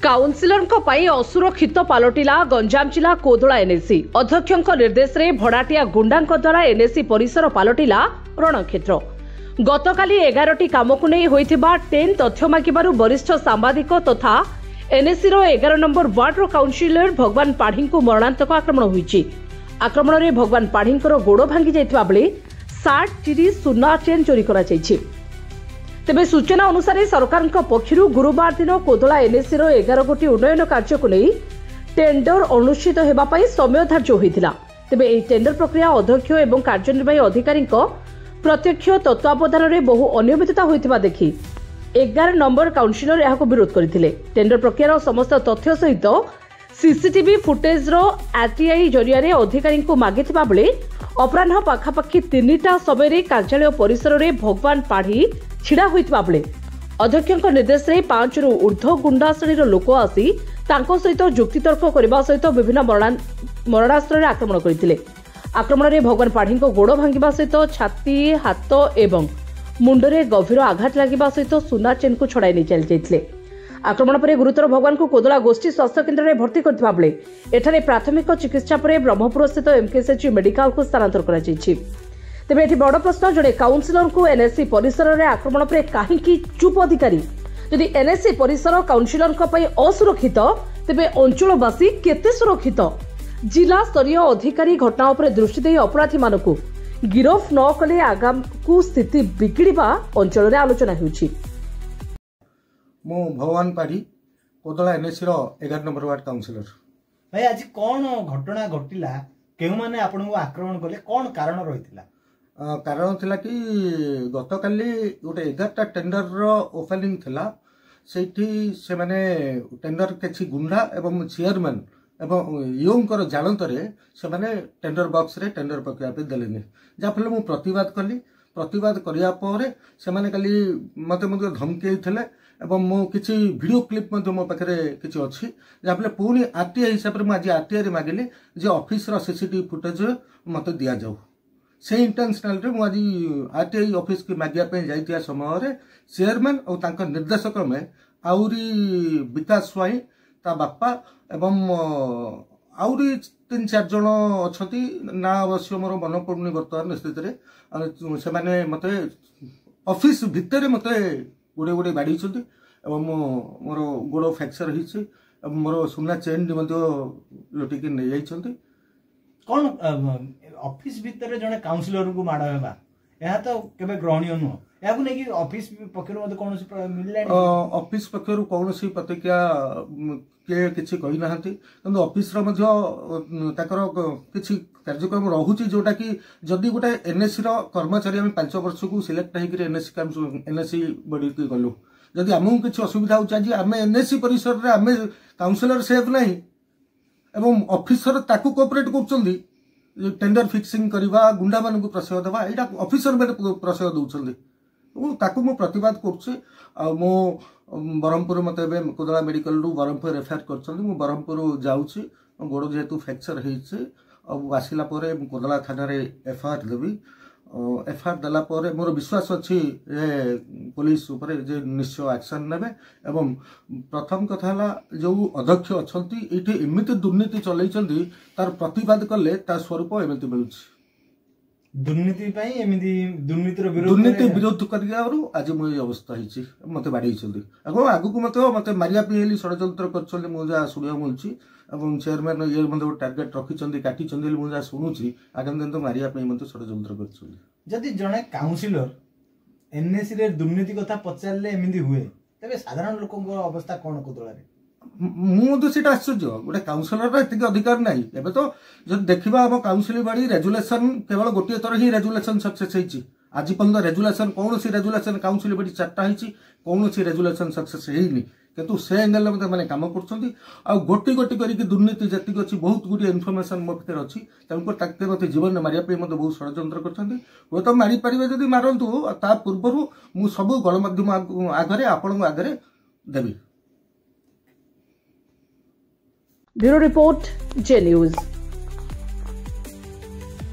Councillor असुरक्षित पलटिला गंजाम जिला कोदला NAC अध्यक्ष निर्देश में भड़ाटिया गुंडा द्वारा एनएसी परिसर पलटिला रणक्षेत्र। गतकाली 11टी काम को नहीं होइथिबा 10 तथ्य मागिबारु वरिष्ठ सांबादिक तथा एनएसी 11 नंबर वार्ड काउनसिलर भगवान पाढ़ी को मरणांतक आक्रमण होइछि। आक्रमण में भगवान पाढ़ी गोड़ भांगी जाइथिबा बेले 60 चिरी सुना चेन चोरी करा जाइछि। तेबे सूचना अनुसार सरकार पक्षर गुरुवार दिन कोदला एनएसी 11 गोटी उन्नयन कार्य को नहीं टेंडर अनुष्ठित होगापाई समय धार्य होता। तेबे यह टेंडर प्रक्रिया अध्यक्ष एवं कार्यनिर्वाही अधिकारी प्रत्यक्ष तत्वावधान में बहु अनियमितता होता देखि 11 नंबर काउनसिलर यह विरोध करते। टेंडर प्रक्रियार समस्त तथ्य सहित सीसीटीवी फुटेज आरटीआई जरिया अधिकारी मागिथिबा बेले अपराह पाखापाखि 3टा समय कार्यालय परिसर में भगवान पाढ़ी छिड़ा होइतबा बेले अध्यक्ष निर्देश में 5 रु ऊर्ध्व गुंडा श्रेणीर लोक आसी तांको सहित जुक्तितर्क करने सहित विभिन्न मरणास्त्र आक्रमण करते। आक्रमण में भगवान पाढ़ी गोड़ भांगा सहित छाती हाथ एवं मुंडरे गभीर आघात लगे सहित सुना चेन को छड़ाई नहीं चली जाते। आक्रमण पर गुरुतर भगवान को कोदला गोष्ठी स्वास्थ्य केन्द्र में भर्ती करथिबा बेले एठारे प्राथमिक चिकित्सा पर ब्रह्मपुर स्थित एमकेएसएच मेडिकल को स्थानांतर करा जायछि। तेबे एठी बड़ प्रश्न जड़े काउनसिलर को एनएससी परिसर में आक्रमण पर कहीं चुप अधिकारी यदि एनएससी परिसर काउनसिलर असुरक्षित तेबे अंचलवासी केते सुरक्षित। जिला स्तरीय अधिकारी घटना उपर दृष्टि दे अपराधी मानकु गिरफ न कले आगाम को स्थिति बिगड़िबा अंचल में आलोचना होउछि। मो Bhagwan Padhi Kodala NSC 11 number ward councillor. भाई आज कौन घटना घटिला केउ माने आपन को आक्रमण कले कौन कारण रहितला? कारण थिला कि गतकाली गोटे 11टा टेंडर रो ओपनिंग थिला सेठी से माने टेंडर केछि गुंडा एवं चेयरमैन एवं योंकर जानतरे से माने टेंडर बॉक्स रे टेंडर प्रक्रिया पे देलेनी जा फले मु प्रतिवाद कली। प्रतिवाद करिया परे से माने कली मते मते धमकी थिले एवं मो किछि वीडियो क्लिप मते मो पाखरे किछि अछि जा फले पुनी आरटीआई हिसाब रे मु आज आरटीआई रे मागिले जे ऑफिस रो सीसीटीवी फुटेज मते दिया जाऊ। से इंटेंशनल रे मु आज आरटीआई ऑफिस के मागिया पे जाइतिया समय रे चेयरमैन और तांका निर्देशक में आउरी विकास स्वाई ता बापा एवं आउरी 3-4 जन अछती ना अवश्य मोर मन पड़ुनी वर्तमान स्थिति रे से माने मते ऑफिस भितर मते गुड़े गुड़े बाड़ी छथि एवं मोर गोड़ फ्रैक्चर हिछि एवं मोर सुना चेन लुटिक नहीं जाइछथि। कौन ऑफिस भितर जने काउंसिलर को माड़ हेबा यह तो केबे ग्रहणीय नुह याकु नै कि ऑफिस पक्षरु मते कोनोसी मिललानी ऑफिस पक्षरु कोनोसी प्रतिक्रिया के किछि कहि नाहंती किंतु ऑफिस रो मध्य ताकर किछि कार्यक्रम रहुची जोटा कि जदी गोटे एनएससी रो कर्मचारी हम 5 वर्ष को सिलेक्ट हे कि एनएससी बॉडी के गलु जदी हमहु किछि असुविधा होचा जी हमें एनएससी परिसर रे हमें काउंसिलर सेफ नाही एवं ऑफिसर ताकू कोऑपरेट करचंदी टेंडर फिक्सिंग करवा गुंडा मान को प्रश्रय देवा एटा ऑफिसर में प्रश्रय दउचंदी ताकू मो प्रतिवाद करछे आ मो बरहमपुर मते कोदला मेडिकल रु बरहमपुर रेफर करछंदी मो बरहमपुर जाउछी गोड़ जेतु फ्रैक्चर हेइछे अब आसिला परे कोदला थाना रे एफआईआर देबी। एफआईआर देला परे मोर विश्वास अछि पुलिस ऊपर जे निश्चय एक्शन नेबे एवं प्रथम कथा हला जो अध्यक्ष अछंती एठी एमिति दुर्नीति चलैचंदी तार प्रतिवाद कले ता स्वरूप एमिति मिलुछि। दुर्नीति पई एमिति दुर्नीतिर विरोध करियारू आज मो अवस्था हिछि मते बाडी छथि अगो आगु को मते मारिया पिएली षडयंत्र करछले मो जा सुनिया मिलछि एवं चेयरमैन ये मते टार्गेट रखिचंदी काटिचंदी मो जा सुनुछि आगामी दिन तो मारिया पई मते षडयंत्र करछले। जदि जणे काउंसिलर एनएससी रे दुर्नीति कथा पचारले एमिति हुए तबे साधारण लोकक अवस्था कोन कोदला रे मुझे सीटा आश्चर्य गोटे काउंसिलर एति अधिकार ना एवं तो जो देखा आम काउंसिल बाड़ी रेजुलेसन केवल गोटे थर ही रेजुलेसन सक्सेस होती आज पर्यटन रेजुलेसन कौन सी रेजुलेसन काउंसिल बाड़ी 4टा होती कौन सी रेजुलेसन सक्सेस होनी किंतु से एंगल में मैंने कम कर गोटी गोटी करके दुर्नीति जी अच्छी बहुत गुड़े इनफर्मेशन मो पाखे अच्छी तेणुकर मत जीवन में मारे मत बहुत षड्यंत्र कर तो मारी पारे जब मारतु ता पूर्व मु सब गणमाध्यम आगे आपण आगे देवी। ब्यूरो रिपोर्ट जे न्यूज।